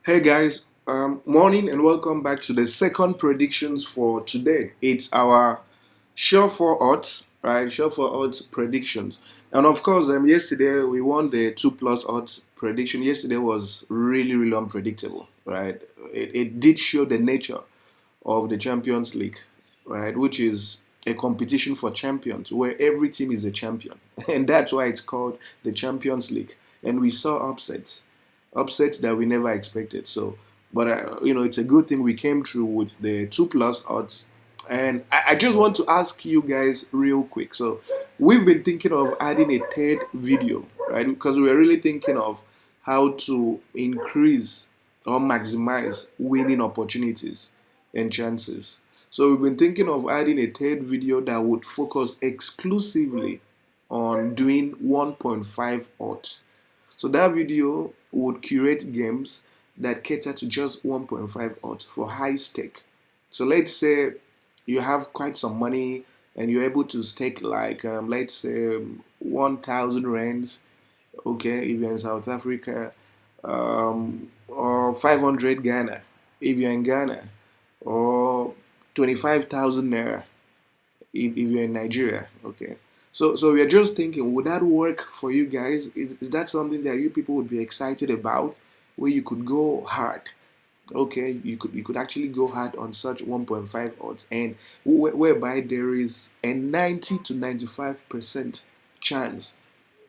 Hey guys, morning and welcome back to the second predictions for today. It's our sure for odds, right? Sure for odds predictions, and of course, yesterday we won the 2 plus odds prediction. Yesterday was really unpredictable, right? It did show the nature of the Champions League, right? Which is a competition for champions where every team is a champion, and that's why it's called the Champions League. And we saw upsets that we never expected. So, but it's a good thing we came through with the 2 plus odds. And I just want to ask you guys real quick. So, we've been thinking of adding a third video, right? Because we're really thinking of how to increase or maximize winning opportunities and chances. So, we've been thinking of adding a third video that would focus exclusively on doing 1.5 odds. So that video would curate games that cater to just 1.5 odds for high stake. So let's say you have quite some money and you're able to stake like let's say 1,000 rands, okay, if you're in South Africa, or 500 Ghana if you're in Ghana, or 25,000 naira if you're in Nigeria, okay. So we are just thinking, would that work for you guys? Is that something that you people would be excited about, where you could go hard? Okay, you could actually go hard on such 1.5 odds, and whereby there is a 90 to 95% chance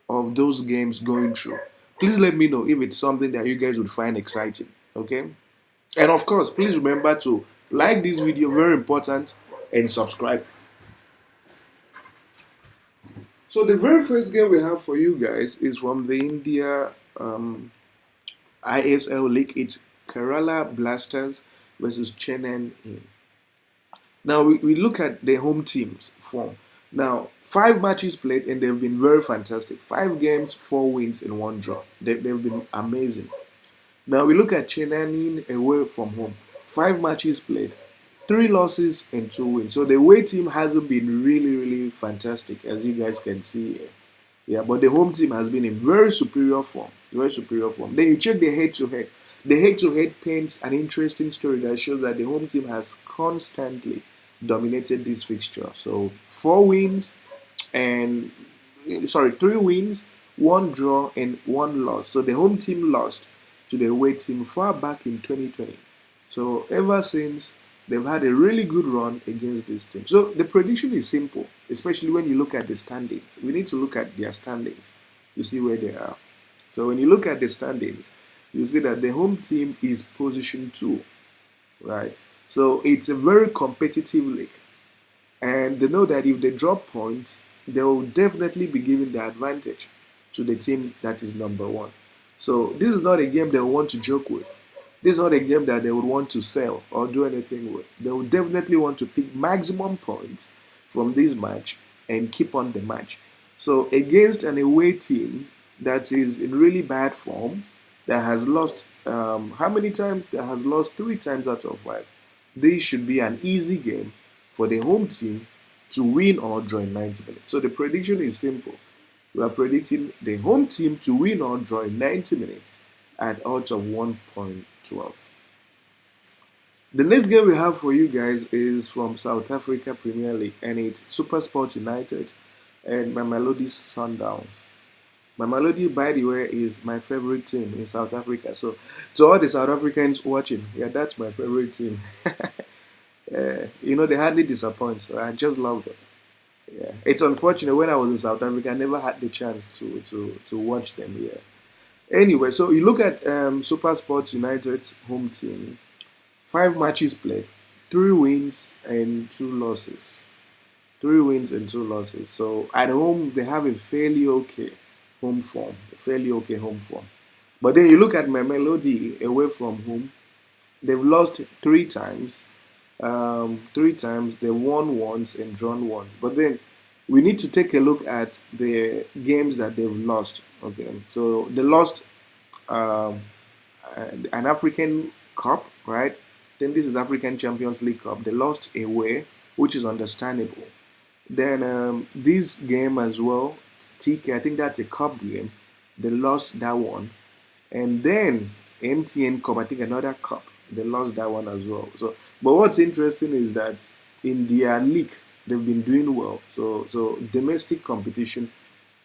of those games going through. Please let me know if it's something that you guys would find exciting. Okay, and of course, please remember to like this video, very important, and subscribe. So the very first game we have for you guys is from the India ISL League. It's Kerala Blasters versus Chennaiyin. Now we look at the home team's form. Now 5 matches played and they've been very fantastic. 5 games, 4 wins and 1 draw. They've been amazing. Now we look at Chennaiyin away from home. 5 matches played, 3 losses and 2 wins. So the away team hasn't been really fantastic, as you guys can see here. Yeah, but the home team has been in very superior form. Very superior form. Then you check the head-to-head. The head-to-head paints an interesting story that shows that the home team has constantly dominated this fixture. So 4 wins and 3 wins, 1 draw and 1 loss. So the home team lost to the away team far back in 2020. So ever since, they've had a really good run against this team. So the prediction is simple, especially when you look at the standings. We need to look at their standings to see where they are. So when you look at the standings, you see that the home team is position 2, right? So it's a very competitive league. And they know that if they drop points, they will definitely be giving the advantage to the team that is number 1. So this is not a game they want to joke with. This is not a game that they would want to sell or do anything with. They would definitely want to pick maximum points from this match and keep on the match. So against an away team that is in really bad form, that has lost how many times? That has lost 3 times out of 5. This should be an easy game for the home team to win or draw in 90 minutes. So the prediction is simple. We are predicting the home team to win or draw in 90 minutes at odds of 1.12. The next game we have for you guys is from South Africa Premier League, and it's SuperSport United and Mamelodi Sundowns. Mamelodi, by the way, is my favorite team in South Africa. So to all the South Africans watching, yeah, that's my favorite team. They hardly disappoint, so I just love them. Yeah, it's unfortunate when I was in South Africa, I never had the chance to watch them here. Anyway, so you look at Super Sports United's home team. 5 matches played, 3 wins and 2 losses. 3 wins and 2 losses. So at home they have a fairly okay home form. But then you look at Mamelodi away from home. They've lost 3 times. 3 times they won once and drawn once. But then we need to take a look at the games that they've lost. Okay, so they lost um, an African Cup, right? Then this is African Champions League Cup. They lost away, which is understandable. Then this game as well, TK, I think that's a cup game. They lost that one. And then MTN Cup, I think another cup. They lost that one as well. So, but what's interesting is that in their league, they've been doing well. So domestic competition,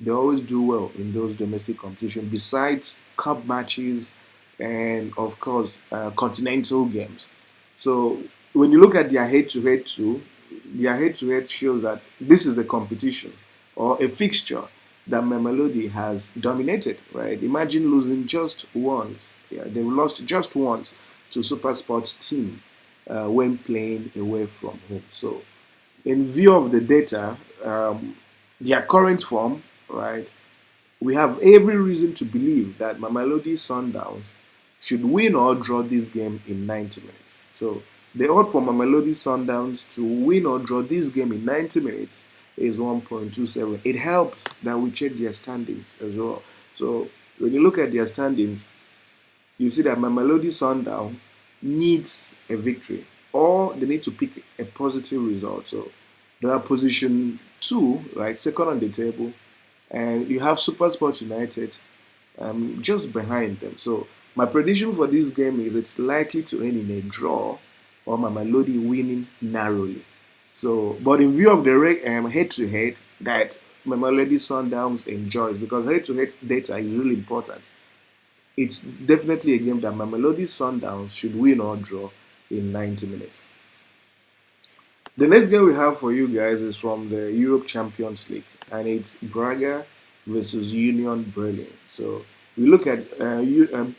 they always do well in those domestic competition. Besides cup matches, and of course continental games. So when you look at their head-to-head too, their head-to-head shows that this is a competition or a fixture that Mamelodi has dominated. Right? Imagine losing just once. Yeah, they lost just once to SuperSport's team when playing away from home. So in view of the data, their current form, right, we have every reason to believe that Mamelodi Sundowns should win or draw this game in 90 minutes. So the odd for Mamelodi Sundowns to win or draw this game in 90 minutes is 1.27. It helps that we check their standings as well. So when you look at their standings, you see that Mamelodi Sundowns needs a victory or they need to pick a positive result. So they are position 2, right, second on the table, and you have SuperSport United just behind them. So my prediction for this game is it's likely to end in a draw or Mamelodi winning narrowly. So, but in view of the head-to-head that Mamelodi Sundowns enjoys, because head-to-head data is really important, it's definitely a game that Mamelodi Sundowns should win or draw in 90 minutes. The next game we have for you guys is from the Europe Champions League, and it's Braga versus Union Berlin. So we look at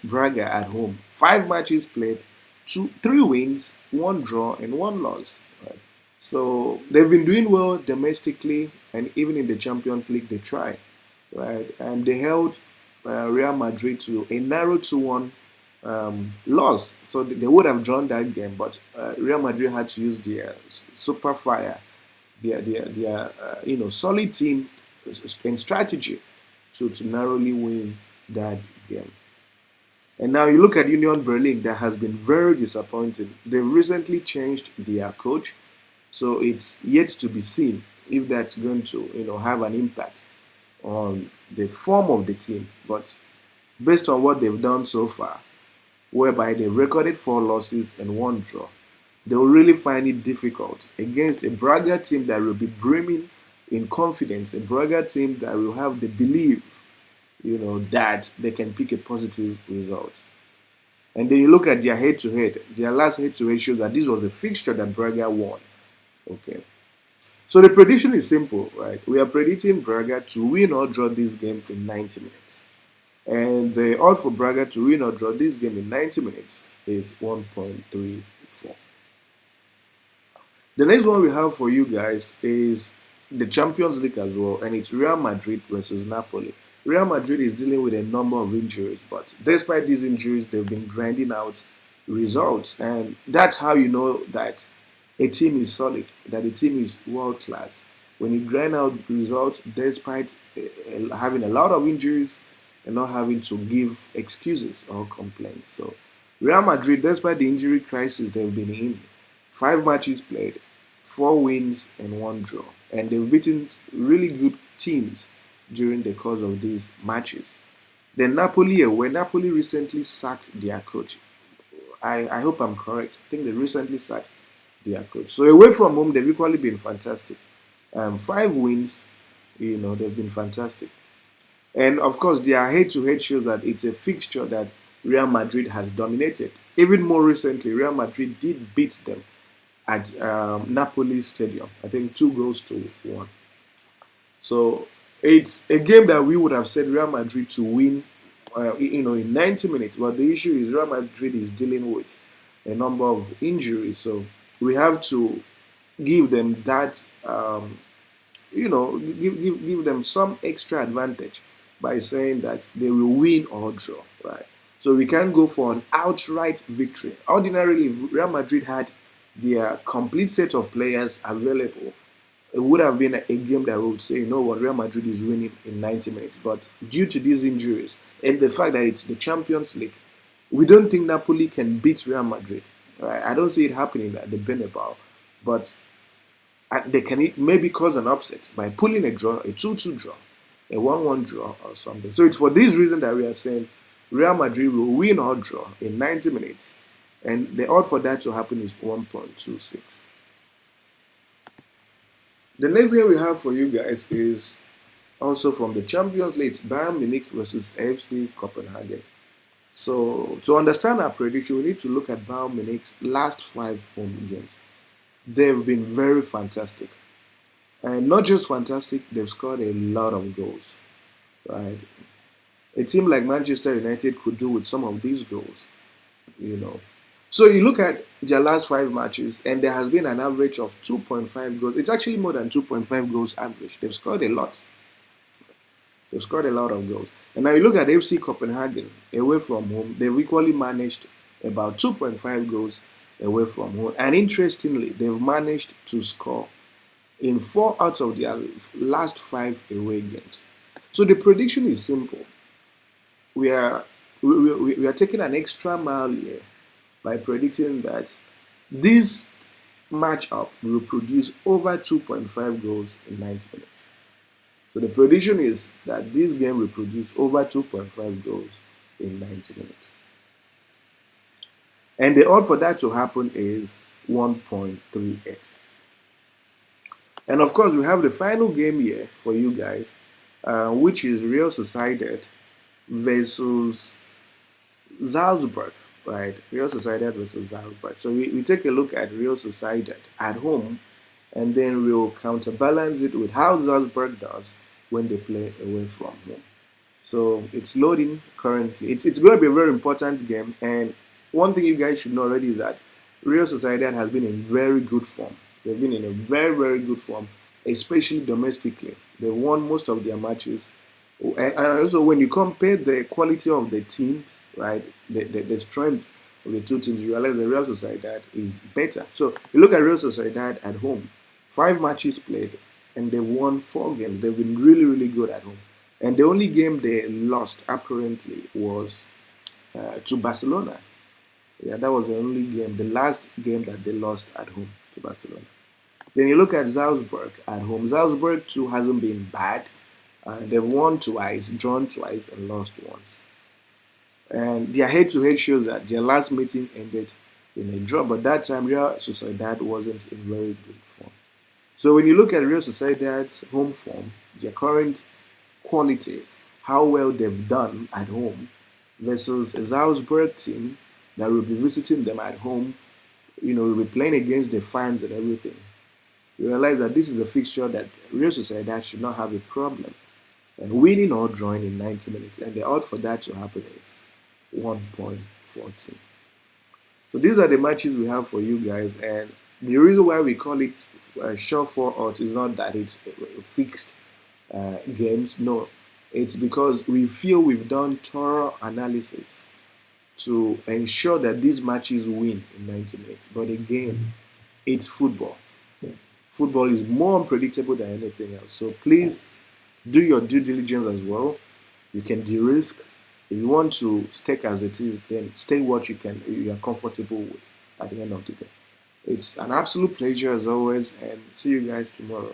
Braga at home. 5 matches played, 3 wins, 1 draw, and 1 loss. Right? So they've been doing well domestically, and even in the Champions League they try, right? And they held Real Madrid to a narrow 2-1 loss. So they would have drawn that game, but Real Madrid had to use their super fire, their solid team and strategy to narrowly win that game. And now you look at Union Berlin, that has been very disappointing. They've recently changed their coach, so it's yet to be seen if that's going to have an impact on the form of the team. But based on what they've done so far, whereby they've recorded 4 losses and 1 draw, they will really find it difficult against a Braga team that will be brimming in confidence, a Braga team that will have the belief, that they can pick a positive result. And then you look at their head-to-head. Their last head-to-head shows that this was a fixture that Braga won. Okay. So the prediction is simple, right? We are predicting Braga to win or draw this game in 90 minutes. And the odd for Braga to win or draw this game in 90 minutes is 1.34. The next one we have for you guys is the Champions League as well, and it's Real Madrid versus Napoli. Real Madrid is dealing with a number of injuries, but despite these injuries, they've been grinding out results, and that's how you know that a team is solid, that a team is world class. When you grind out results despite having a lot of injuries and not having to give excuses or complaints. So Real Madrid, despite the injury crisis they've been in, 5 matches played, 4 wins and 1 draw, and they've beaten really good teams during the course of these matches. Then Napoli, where Napoli recently sacked their coach. I hope I'm correct. I think they recently sacked their coach. So away from home, they've equally been fantastic. 5 wins, they've been fantastic. And of course, their head-to-head shows that it's a fixture that Real Madrid has dominated. Even more recently, Real Madrid did beat them at Napoli Stadium. I think 2-1. So it's a game that we would have said Real Madrid to win, in 90 minutes. But the issue is Real Madrid is dealing with a number of injuries, so we have to give them that, give them some extra advantage by saying that they will win or draw, right? So we can't go for an outright victory. Ordinarily, if Real Madrid had their complete set of players available, it would have been a game that we would say, Real Madrid is winning in 90 minutes. But due to these injuries and the fact that it's the Champions League, we don't think Napoli can beat Real Madrid. Right? I don't see it happening at the Bernabeu, but they can maybe cause an upset by pulling a draw, a 2-2 draw, a 1-1 draw or something. So it's for this reason that we are saying Real Madrid will win or draw in 90 minutes, and the odds for that to happen is 1.26. The next game we have for you guys is also from the Champions League, Bayern Munich versus AFC Copenhagen. So to understand our prediction, we need to look at Bayern Munich's last 5 home games. They've been very fantastic. And not just fantastic, they've scored a lot of goals. Right? A team like Manchester United could do with some of these goals, you know. So you look at their last 5 matches, and there has been an average of 2.5 goals. It's actually more than 2.5 goals average. They've scored a lot. They've scored a lot of goals. And now you look at FC Copenhagen away from home, they've equally managed about 2.5 goals away from home. And interestingly, they've managed to score in 4 out of their last 5 away games. So the prediction is simple. We are taking an extra mile here by predicting that this matchup will produce over 2.5 goals in 90 minutes. So the prediction is that this game will produce over 2.5 goals in 90 minutes. And the odds for that to happen is 1.38. And of course, we have the final game here for you guys, which is Real Sociedad versus Salzburg, right? Real Sociedad versus Salzburg. So we take a look at Real Sociedad at home, and then we'll counterbalance it with how Salzburg does when they play away from home. So it's loading currently. It's going to be a very important game, and one thing you guys should know already is that Real Sociedad has been in very good form. They've been in a very, very good form, especially domestically. They've won most of their matches. And also, when you compare the quality of the team, right, the strength of the two teams, you realize the Real Sociedad is better. So you look at Real Sociedad at home, 5 matches played, and they've won 4 games. They've been really, really good at home. And the only game they lost, apparently, was to Barcelona. Yeah, that was the only game, the last game that they lost at home to Barcelona. Then you look at Salzburg at home. Salzburg, too, hasn't been bad. They've won twice, drawn twice, and lost once. And their head-to-head shows that their last meeting ended in a draw, but that time Real Sociedad wasn't in very good form. So when you look at Real Sociedad's home form, their current quality, how well they've done at home, versus a Salzburg team that will be visiting them at home, will be playing against the fans and everything, you realize that this is a fixture that Real Sociedad should not have a problem winning or drawing in 90 minutes. And the odds for that to happen is 1.14. So these are the matches we have for you guys. And the reason why we call it sure for odds is not that it's fixed games. No, it's because we feel we've done thorough analysis to ensure that these matches win in 90 minutes. But again, it's football. Football is more unpredictable than anything else. So please do your due diligence as well. You can de-risk. If you want to stake as it is, then stay what you are comfortable with at the end of the day. It's an absolute pleasure as always, and see you guys tomorrow.